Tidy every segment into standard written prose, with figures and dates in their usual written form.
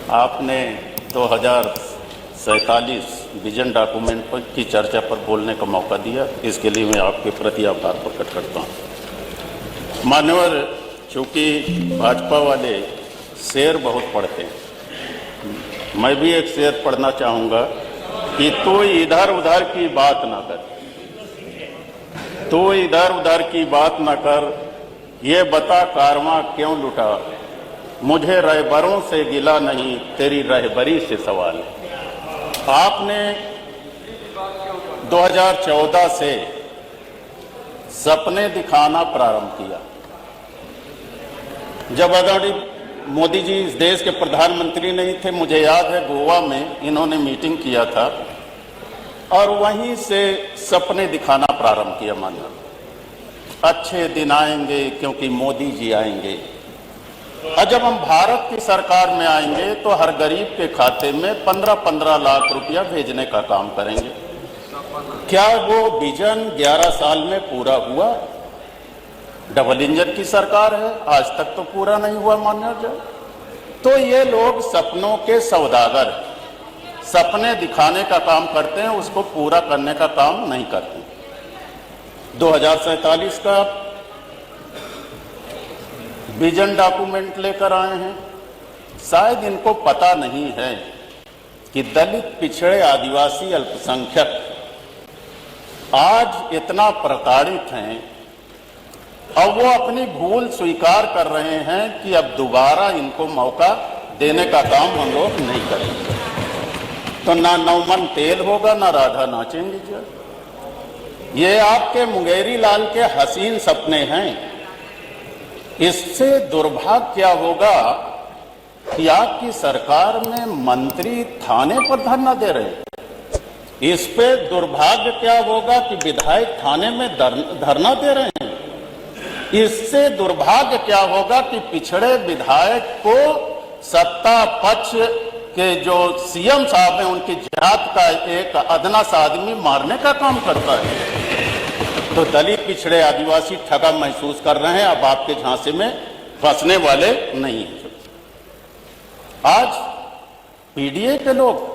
आपने 2047 vision document पर की चर्चा पर बोलने का मौका दिया, इसके लिए मैं आपके प्रति आभार प्रकट करता हूँ। मान्यवर, चूँकि भाजपा वाले शेर बहुत पढ़ते हैं, मैं भी एक शेर पढ़ना चाहूँगा कि तू इधर उधर की बात ना कर, तू इधर उधर की बात ना कर, ये बता कारवां क्यों लुटा, मुझे रहबरों से गिला नहीं, तेरी रहबरी से सवाल है। आपने 2014 से सपने दिखाना प्रारंभ किया। जब आदरणीय मोदी जी इस देश के प्रधानमंत्री नहीं थे, मुझे याद है गोवा में इन्होंने मीटिंग किया था और वहीं से सपने दिखाना प्रारंभ किया। मानो अच्छे दिन आएंगे क्योंकि मोदी जी आएंगे, और जब हम भारत की सरकार में आएंगे तो हर गरीब के खाते में 15-15 लाख रुपया भेजने का काम करेंगे। क्या वो विजन 11 साल में पूरा हुआ? डबल इंजन की सरकार है, आज तक तो पूरा नहीं हुआ मान्यवर। तो ये लोग सपनों के सौदागर, सपने दिखाने का काम करते हैं, उसको पूरा करने का काम नहीं करते। 2047 का विजन डॉक्यूमेंट लेकर आए हैं। शायद इनको पता नहीं है कि दलित, पिछड़े, आदिवासी, अल्पसंख्यक आज इतना प्रताड़ित हैं और वो अपनी भूल स्वीकार कर रहे हैं कि अब दोबारा इनको मौका देने का काम हम लोग नहीं करेंगे। तो ना नौमन तेल होगा, ना राधा नाचेंगी। जो ये आपके मुंगेरी लाल के हसीन सपने हैं। इससे दुर्भाग्य क्या होगा कि आपकी सरकार में मंत्री थाने पर धरना दे रहे हैं। इस पे दुर्भाग्य क्या होगा कि विधायक थाने में धरना दे रहे हैं। इससे दुर्भाग्य क्या होगा कि पिछड़े विधायक को सत्ता पक्ष के जो सीएम साहब हैं उनकी जात का एक अदना सा आदमी मारने का काम करता है। तो दलित, पिछड़े, आदिवासी ठगा महसूस कर रहे हैं, अब आपके झांसे में फंसने वाले नहीं हैं। आज पीडीए के लोग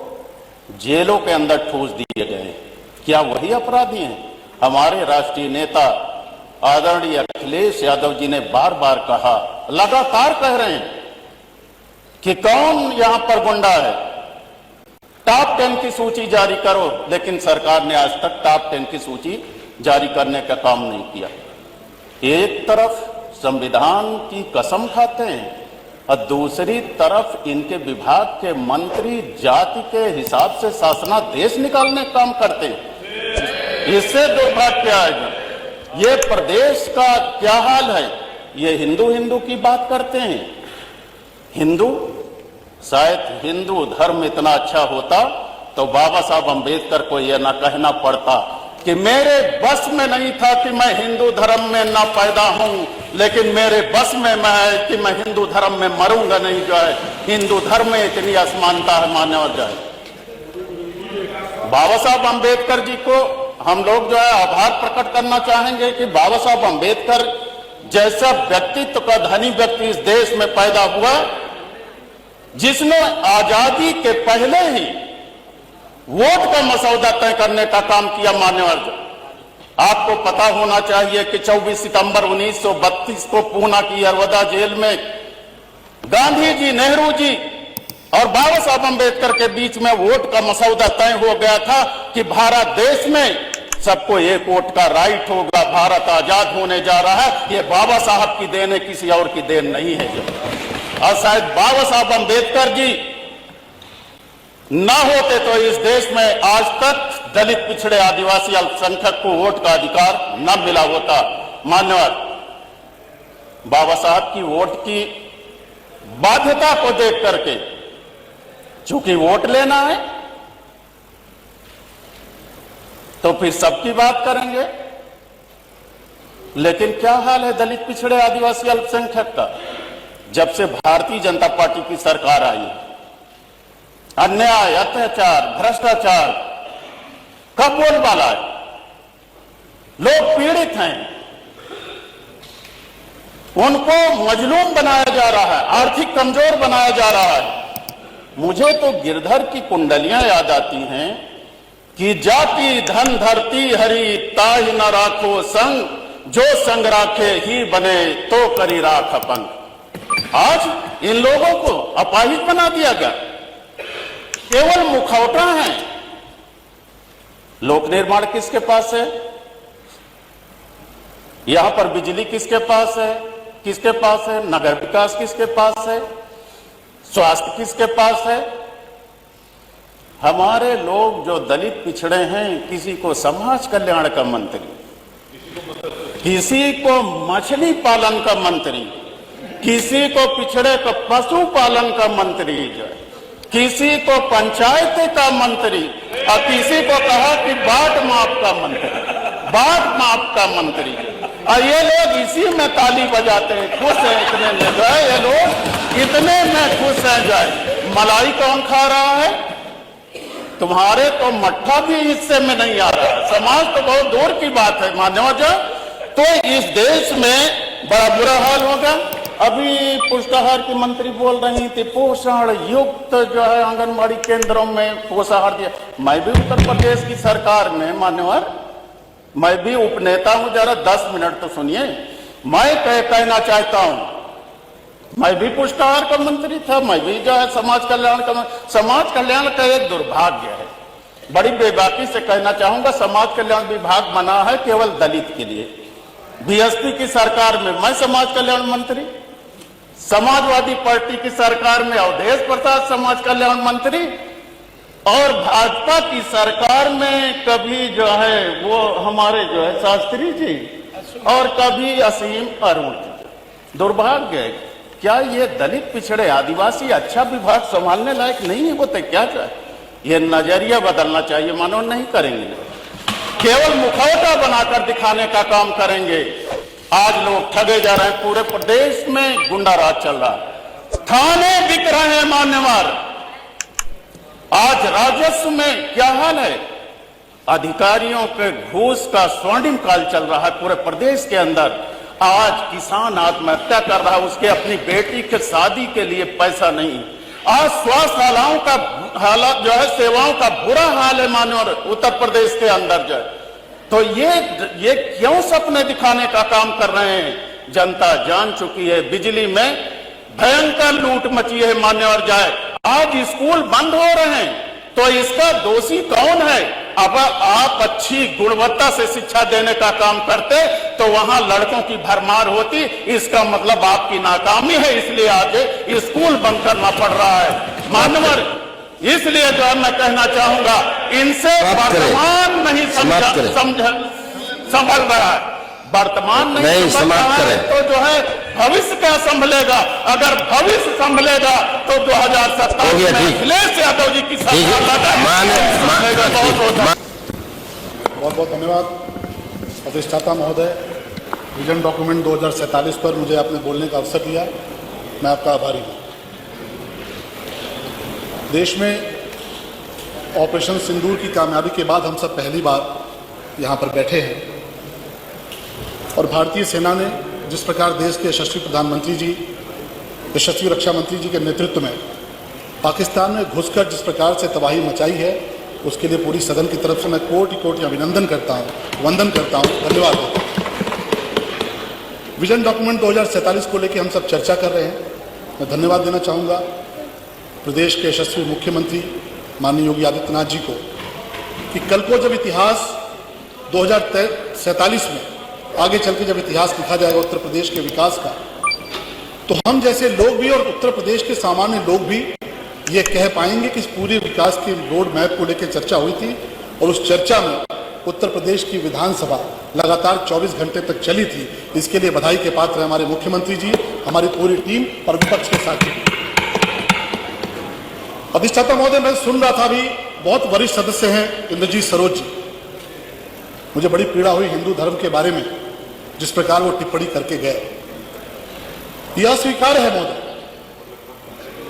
जेलों के अंदर ठूस दिए गए हैं, क्या वही अपराधी हैं? हमारे राष्ट्रीय नेता आदरणीय अखिलेश यादव जी ने बार बार कहा, लगातार कह रहे हैं कि कौन यहां पर गुंडा है, टॉप 10 की सूची जारी करो, लेकिन सरकार ने आज तक टॉप 10 की सूची जारी करने का काम नहीं किया। एक तरफ संविधान की कसम खाते हैं और दूसरी तरफ इनके विभाग के मंत्री जाति के हिसाब से शासनादेश निकालने का काम करते हैं। इससे दुर्भाग्य क्या है? ये प्रदेश का क्या हाल है? ये हिंदू हिंदू की बात करते हैं। हिंदू, शायद हिंदू धर्म इतना अच्छा होता तो बाबा साहब अंबेडकर को यह ना कहना पड़ता कि मेरे बस में नहीं था कि मैं हिंदू धर्म में ना पैदा हूं, लेकिन मेरे बस में मैं है कि मैं हिंदू धर्म में मरूंगा नहीं। जो है हिंदू धर्म में इतनी असमानता है मान्यवर। जाए बाबा साहब अंबेडकर जी को हम लोग जो है आभार प्रकट करना चाहेंगे कि बाबा साहब अंबेडकर जैसा व्यक्तित्व का धनी व्यक्ति इस देश में पैदा हुआ, जिसने आजादी के पहले ही वोट का मसौदा तय करने का काम किया। मान्यवर, आपको पता होना चाहिए कि 24 सितंबर 1932 को पूना की यरवदा जेल में गांधी जी, नेहरू जी और बाबा साहब अंबेडकर के बीच में वोट का मसौदा तय हो गया था कि भारत देश में सबको एक वोट का राइट होगा, भारत आजाद होने जा रहा है। ये बाबा साहब की देन है, किसी और की देन नहीं है। और शायद बाबा साहब अंबेडकर जी ना होते तो इस देश में आज तक दलित, पिछड़े, आदिवासी, अल्पसंख्यक को वोट का अधिकार न मिला होता। मान्यवर, बाबा साहब की वोट की बाध्यता को देख करके, चूंकि वोट लेना है तो फिर सबकी बात करेंगे, लेकिन क्या हाल है दलित, पिछड़े, आदिवासी, अल्पसंख्यक का? जब से भारतीय जनता पार्टी की सरकार आई, अन्याय, अत्याचार, भ्रष्टाचार कब बोलबाला है? लोग पीड़ित हैं। उनको मजलूम बनाया जा रहा है, आर्थिक कमजोर बनाया जा रहा है। मुझे तो गिरधर की कुंडलियां याद आती हैं कि जाति धन धरती हरी ताहि न राखो संग, जो संग राखे ही बने तो करी राख अपन। आज इन लोगों को अपाहिज बना दिया गया, केवल मुखौटा है। लोक निर्माण किसके पास है? यहां पर बिजली किसके पास है? किसके पास है? नगर विकास किसके पास है? स्वास्थ्य किसके पास है? हमारे लोग जो दलित पिछड़े हैं, किसी को समाज कल्याण का मंत्री, किसी को मछली पालन का मंत्री, किसी को पिछड़े को पशु पालन का मंत्री, जो किसी को पंचायत का मंत्री, और किसी को कहा कि बाट माप का मंत्री, बाट माप का मंत्री। और ये लोग इसी में ताली बजाते हैं, खुश है इतने में जो है, ये लोग इतने में खुश है जो है। मलाई कौन खा रहा है? तुम्हारे तो मट्ठा भी हिस्से में नहीं आ रहा है। समाज तो बहुत दूर की बात है मान्यवर जो। तो इस देश में बड़ा बुरा हाल होगा। अभी पुष्टाहार की मंत्री बोल रही थी, पोषण युक्त जो है आंगनबाड़ी केंद्रों में पोषाहार दिया। मैं भी उत्तर प्रदेश की सरकार में मान्यवर, मैं भी उपनेता हूं, जरा 10 मिनट तो सुनिए। मैं कहना चाहता हूं, मैं भी पुष्टाहार का मंत्री था, मैं भी जो है समाज कल्याण का एक दुर्भाग्य है। बड़ी बेबाकी से कहना चाहूंगा, समाज कल्याण विभाग बना है केवल दलित के लिए। बीएसपी की सरकार में मैं समाज कल्याण मंत्री, समाजवादी पार्टी की सरकार में अवधेश प्रसाद समाज कल्याण मंत्री, और भाजपा की सरकार में कभी जो है वो हमारे जो है शास्त्री जी, और कभी असीम अरुण जी। दुर्भाग्य है। क्या ये दलित पिछड़े आदिवासी अच्छा विभाग संभालने लायक नहीं है होते क्या? ये नजरिया बदलना चाहिए। मानो नहीं करेंगे, केवल मुखौटा बनाकर दिखाने का काम करेंगे। आज लोग ठगे जा रहे हैं, पूरे प्रदेश में गुंडा राज चल रहा है, थाने बिक रहे हैं मान्यवर। आज राजस्व में क्या हाल है? अधिकारियों के घूस का स्वर्णिम काल चल रहा है पूरे प्रदेश के अंदर। आज किसान आत्महत्या कर रहा है, उसके अपनी बेटी के शादी के लिए पैसा नहीं। आज स्वास्थ्यशालाओं का हालत जो है, सेवाओं का बुरा हाल है मान्यवर उत्तर प्रदेश के अंदर जो है। तो ये क्यों सपने दिखाने का काम कर रहे हैं? जनता जान चुकी है। बिजली में भयंकर लूट मची है मान्यवर जाए। आज स्कूल बंद हो रहे हैं, तो इसका दोषी कौन है? अब आप अच्छी गुणवत्ता से शिक्षा देने का काम करते तो वहां लड़कों की भरमार होती। इसका मतलब आपकी नाकामी है, इसलिए आज स्कूल बंद करना पड़ रहा है मान्यवर। इसलिए जो मैं कहना चाहूंगा, इनसे वर्तमान नहीं संभल रहा है, वर्तमान नहीं संभल रहा है, तो जो है भविष्य क्या संभलेगा? अगर भविष्य संभलेगा तो 2027 में अखिलेश यादव जी की सरकार लगा। बहुत बहुत धन्यवाद अधिष्ठाता महोदय। विजन डॉक्यूमेंट 2047 पर मुझे आपने बोलने का अवसर दिया, मैं आपका आभारी हूँ। देश में ऑपरेशन सिंदूर की कामयाबी के बाद हम सब पहली बार यहाँ पर बैठे हैं, और भारतीय सेना ने जिस प्रकार देश के यशस्वी प्रधानमंत्री जी, यशस्वी रक्षा मंत्री जी के नेतृत्व में पाकिस्तान में घुसकर जिस प्रकार से तबाही मचाई है, उसके लिए पूरी सदन की तरफ से मैं कोटि कोटि अभिनंदन करता हूँ, वंदन करता हूँ, धन्यवाद देता हूँ। विजन डॉक्यूमेंट 2047 को लेकर हम सब चर्चा कर रहे हैं। मैं धन्यवाद देना चाहूँगा प्रदेश के यशस्वी मुख्यमंत्री माननीय योगी आदित्यनाथ जी को, कि कल को जब इतिहास 2047 में आगे चल के जब इतिहास लिखा जाएगा उत्तर प्रदेश के विकास का, तो हम जैसे लोग भी और उत्तर प्रदेश के सामान्य लोग भी ये कह पाएंगे कि इस पूरे विकास के रोड मैप को लेकर चर्चा हुई थी, और उस चर्चा में उत्तर प्रदेश की विधानसभा लगातार 24 घंटे तक चली थी। इसके लिए बधाई के पात्र हैं हमारे मुख्यमंत्री जी, हमारी पूरी टीम और विपक्ष के साथी। अधिष्ठाता महोदय, मैं सुन रहा था अभी, बहुत वरिष्ठ सदस्य हैं इंद्रजीत सरोज जी, मुझे बड़ी पीड़ा हुई हिंदू धर्म के बारे में जिस प्रकार वो टिप्पणी करके गए। यह स्वीकार है महोदय,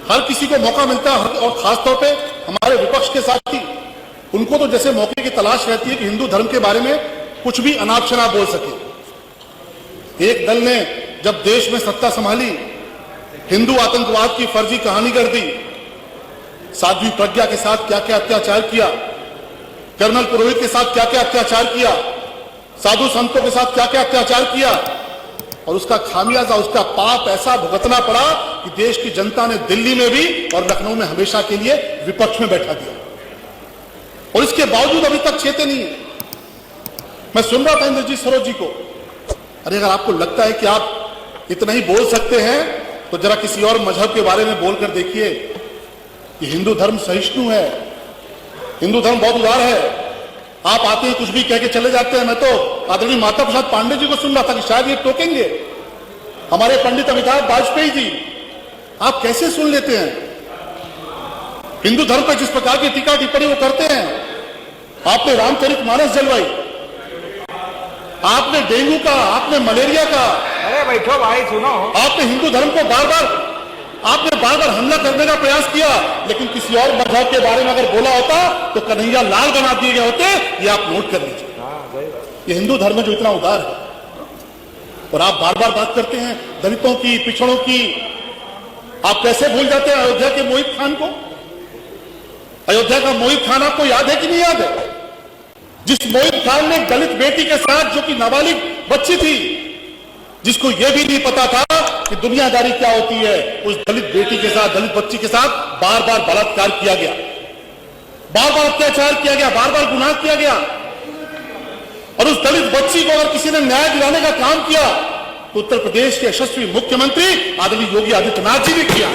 हर किसी को मौका मिलता है, और खासतौर पे हमारे विपक्ष के साथी, उनको तो जैसे मौके की तलाश रहती है कि हिंदू धर्म के बारे में कुछ भी अनाप शनाप बोल सके। एक दल ने जब देश में सत्ता संभाली, हिंदू आतंकवाद की फर्जी कहानी कर दी, साध्वी प्रज्ञा के साथ क्या क्या अत्याचार किया, कर्नल पुरोहित के साथ क्या क्या अत्याचार किया, साधु संतों के साथ क्या क्या अत्याचार किया, और उसका खामियाजा, उसका पाप ऐसा भुगतना पड़ा कि देश की जनता ने दिल्ली में भी और लखनऊ में हमेशा के लिए विपक्ष में बैठा दिया, और इसके बावजूद अभी तक चेते नहीं है। मैं सुन रहा था इंद्रजीत सरोज जी को, अरे अगर आपको लगता है कि आप इतना ही बोल सकते हैं तो जरा किसी और मजहब के बारे में बोलकर देखिए कि हिंदू धर्म सहिष्णु है, हिंदू धर्म बहुत उदार है। आप आते हैं कुछ भी कह के चले जाते हैं। मैं तो आदरणीय माता प्रसाद पांडे जी को सुन रहा था कि शायद ये टोकेंगे, हमारे पंडित अमिताभ वाजपेयी जी, आप कैसे सुन लेते हैं? हिंदू धर्म पर जिस प्रकार की टीका टिप्पणी वो करते हैं। आपने रामचरितमानस जलवाई, आपने डेंगू का, आपने मलेरिया का, अरे बैठो भाई सुनो, आपने हिंदू धर्म को बार बार हमला करने का प्रयास किया, लेकिन किसी और मजहब के बारे में अगर बोला होता तो कन्हैया लाल बना दिए गए होते। ये आप नोट कर लीजिए। ये हिंदू धर्म में जो इतना उदार है, और आप बार बार बात करते हैं दलितों की, पिछड़ों की। आप कैसे भूल जाते हैं अयोध्या के मोहित खान को? अयोध्या का मोहित खान आपको याद है कि नहीं याद है? जिस मोहित खान ने दलित बेटी के साथ, जो कि नाबालिग बच्ची थी, जिसको यह भी नहीं पता था कि दुनियादारी क्या होती है, उस दलित बेटी के साथ, दलित बच्ची के साथ बार बार बलात्कार किया गया, बार बार अत्याचार किया गया, बार बार गुनाह किया गया। और उस दलित बच्ची को अगर किसी ने न्याय दिलाने का काम किया तो उत्तर प्रदेश के यशस्वी मुख्यमंत्री आदरणीय योगी आदित्यनाथ जी ने किया।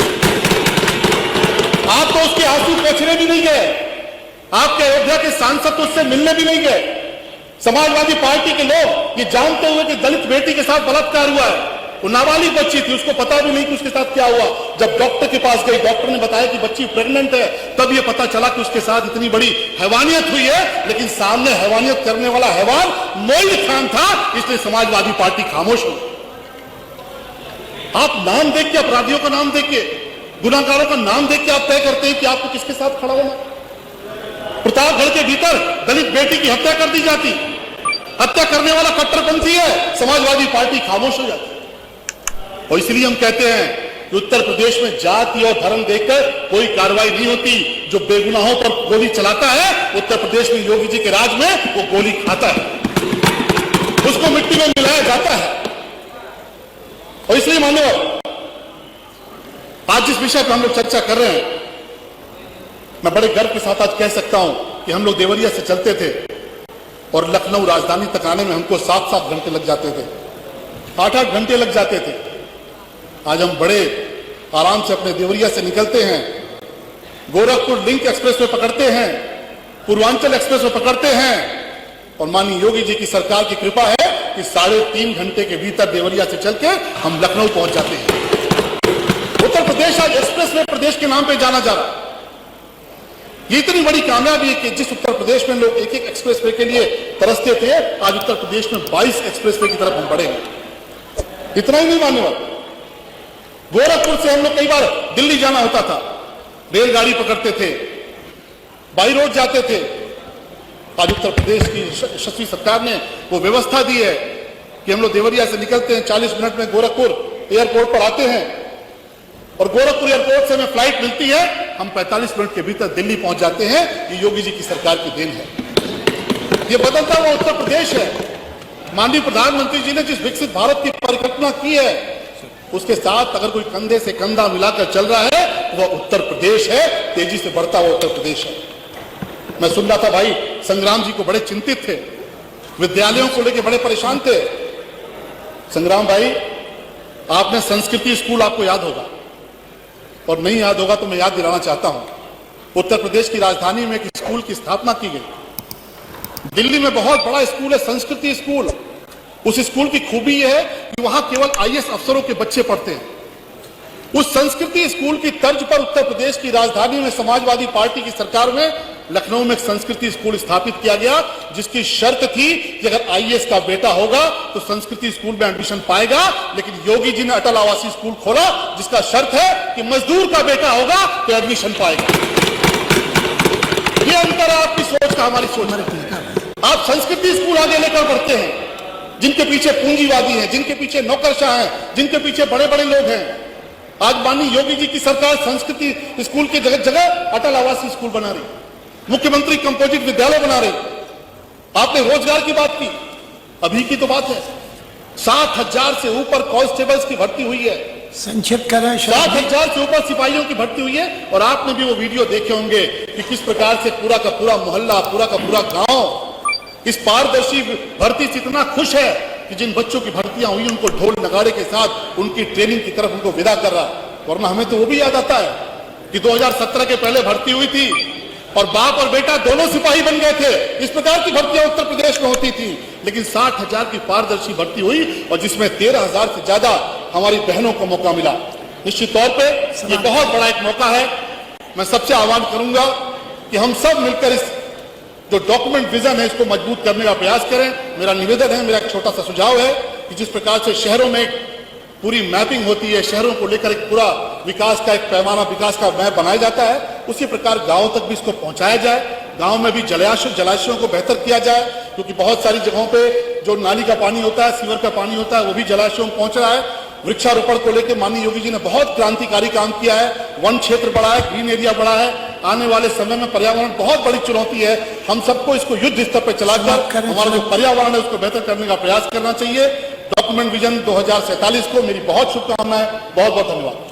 आप तो उसके आंसू पोंछने भी नहीं गए, आपके अयोध्या के सांसद तो उससे मिलने भी नहीं गए। समाजवादी पार्टी के लोग ये जानते हुए कि दलित बेटी के साथ बलात्कार हुआ है, वो नाबालिग बच्ची थी, उसको पता भी नहीं कि उसके साथ क्या हुआ। जब डॉक्टर के पास गई, डॉक्टर ने बताया कि बच्ची प्रेग्नेंट है, तब ये पता चला कि उसके साथ इतनी बड़ी हैवानियत हुई है। लेकिन सामने हैवानियत करने वाला हैवान मोहित खान था, इसलिए समाजवादी पार्टी खामोश हो। आप नाम देख के, अपराधियों का नाम देख के, गुनाहगारों का नाम देख के आप तय करते हैं कि आपको किसके साथ खड़ा होना। प्रतापगढ़ के भीतर दलित बेटी की हत्या कर दी जाती, हत्या करने वाला कट्टरपंथी है, समाजवादी पार्टी खामोश हो जाती। और इसलिए हम कहते हैं कि उत्तर प्रदेश में जाति और धर्म देखकर कोई कार्रवाई नहीं होती। जो बेगुनाहों पर गोली चलाता है, उत्तर प्रदेश में योगी जी के राज में वो गोली खाता है, उसको मिट्टी में मिलाया जाता है। और इसलिए मानो आज जिस विषय पर हम लोग चर्चा कर रहे हैं, मैं बड़े गर्व के साथ आज कह सकता हूं कि हम लोग देवरिया से चलते थे और लखनऊ राजधानी तक आने में हमको 7-7 घंटे लग जाते थे, 8-8 घंटे लग जाते थे। आज हम बड़े आराम से अपने देवरिया से निकलते हैं, गोरखपुर लिंक एक्सप्रेस वे पकड़ते हैं, पूर्वांचल एक्सप्रेस वे पकड़ते हैं, और माननीय योगी जी की सरकार की कृपा है कि 3.5 घंटे के भीतर देवरिया से चल के हम लखनऊ पहुंच जाते हैं। उत्तर प्रदेश आज एक्सप्रेस वे प्रदेश के नाम पे जाना जा रहा है। ये इतनी बड़ी कामयाबी है कि जिस उत्तर प्रदेश में लोग एक एक एक्सप्रेस वे के लिए तरसते थे, आज उत्तर प्रदेश में 22 एक्सप्रेस वे की तरफ हम बढ़े हैं। इतना ही नहीं मानने वाला, गोरखपुर से हम लोग कई बार दिल्ली जाना होता था, रेलगाड़ी पकड़ते थे, बाई रोड जाते थे। आज उत्तर प्रदेश की यशस्वी सरकार ने वो व्यवस्था दी है कि हम लोग देवरिया से निकलते हैं, 40 मिनट में गोरखपुर एयरपोर्ट पर आते हैं, और गोरखपुर एयरपोर्ट से हमें फ्लाइट मिलती है, हम 45 मिनट के भीतर दिल्ली पहुंच जाते हैं। ये योगी जी की सरकार की देन है। ये बदलता हुआ उत्तर प्रदेश है। माननीय प्रधानमंत्री जी ने जिस विकसित भारत की परिकल्पना की है, उसके साथ अगर कोई कंधे से कंधा मिलाकर चल रहा है, वह उत्तर प्रदेश है, तेजी से बढ़ता हुआ उत्तर प्रदेश है। मैं सुन रहा था भाई संग्राम जी को, बड़े चिंतित थे, विद्यालयों को लेकर बड़े परेशान थे। संग्राम भाई, आपने संस्कृति स्कूल, आपको याद होगा, और नहीं याद होगा तो मैं याद दिलाना चाहता हूं। उत्तर प्रदेश की राजधानी में एक स्कूल की स्थापना की गई। दिल्ली में बहुत बड़ा स्कूल है, संस्कृति स्कूल। उस स्कूल की खूबी यह है कि वहां केवल IAS अफसरों के बच्चे पढ़ते हैं। उस संस्कृति स्कूल की तर्ज पर उत्तर प्रदेश की राजधानी में समाजवादी पार्टी की सरकार में लखनऊ में एक संस्कृति स्कूल स्थापित किया गया, जिसकी शर्त थी कि अगर IAS का बेटा होगा तो संस्कृति स्कूल में एडमिशन पाएगा। लेकिन योगी जी ने अटल आवासीय स्कूल खोला, जिसका शर्त है कि मजदूर का बेटा होगा तो एडमिशन पाएगा। ये अंतर है आपकी सोच का, हमारी सोच। आप संस्कृति स्कूल आगे लेकर बढ़ते हैं, जिनके पीछे पूंजीवादी हैं, जिनके पीछे नौकरशाह हैं, जिनके पीछे बड़े बड़े लोग हैं। आज माननीय योगी जी की सरकार संस्कृति स्कूल की जगह जगह अटल आवासीय स्कूल बना रही, मुख्यमंत्री कंपोजिट विद्यालय बना रहे। आपने रोजगार की बात की, अभी की तो बात है 60,000 से ऊपर कांस्टेबल्स की भर्ती हुई है, संक्षिप्त करें। 60,000 से ऊपर सिपाहियों की भर्ती हुई है। और आपने भी वो वीडियो देखे होंगे कि किस प्रकार से पूरा का पूरा मोहल्ला, पूरा का पूरा गांव इस पारदर्शी भर्ती से इतना खुश है कि जिन बच्चों की भर्तियां हुई उनको ढोल नगाड़े के साथ उनकी ट्रेनिंग की तरफ उनको विदा कर रहा। वरना हमें तो वो भी याद आता है कि 2017 के पहले भर्ती हुई थी और बाप और बेटा दोनों सिपाही बन गए थे। इस प्रकार की भर्तियां उत्तर प्रदेश में होती थी, लेकिन 60,000 की पारदर्शी भर्ती हुई और जिसमें 13,000 से ज्यादा हमारी बहनों को मौका मिला। निश्चित तौर पे ये बहुत बड़ा एक मौका है। मैं सबसे आह्वान करूंगा कि हम सब मिलकर इस जो डॉक्यूमेंट विजन है इसको मजबूत करने का प्रयास करें। मेरा निवेदन है, मेरा एक छोटा सा सुझाव है कि जिस प्रकार से शहरों में पूरी मैपिंग होती है, शहरों को लेकर एक पूरा विकास का एक पैमाना, विकास का मैप बनाया जाता है, उसी प्रकार गांवों तक भी इसको पहुंचाया जाए। गांव में भी जलाशयों को बेहतर किया जाए, क्योंकि बहुत सारी जगहों पे जो नाली का पानी होता है, सीवर का पानी होता है, वो भी जलाशयों में पहुंच रहा है। वृक्षारोपण को लेकर माननीय योगी जी ने बहुत क्रांतिकारी काम किया है। वन क्षेत्र बढ़ा है, ग्रीन एरिया बढ़ा है। आने वाले समय में पर्यावरण बहुत बड़ी चुनौती है। हम सबको इसको युद्ध स्तर पर चलाकर हमारा जो पर्यावरण है उसको बेहतर करने का प्रयास करना चाहिए। डॉक्यूमेंट विजन 2047 को मेरी बहुत शुभकामनाएं। बहुत बहुत धन्यवाद।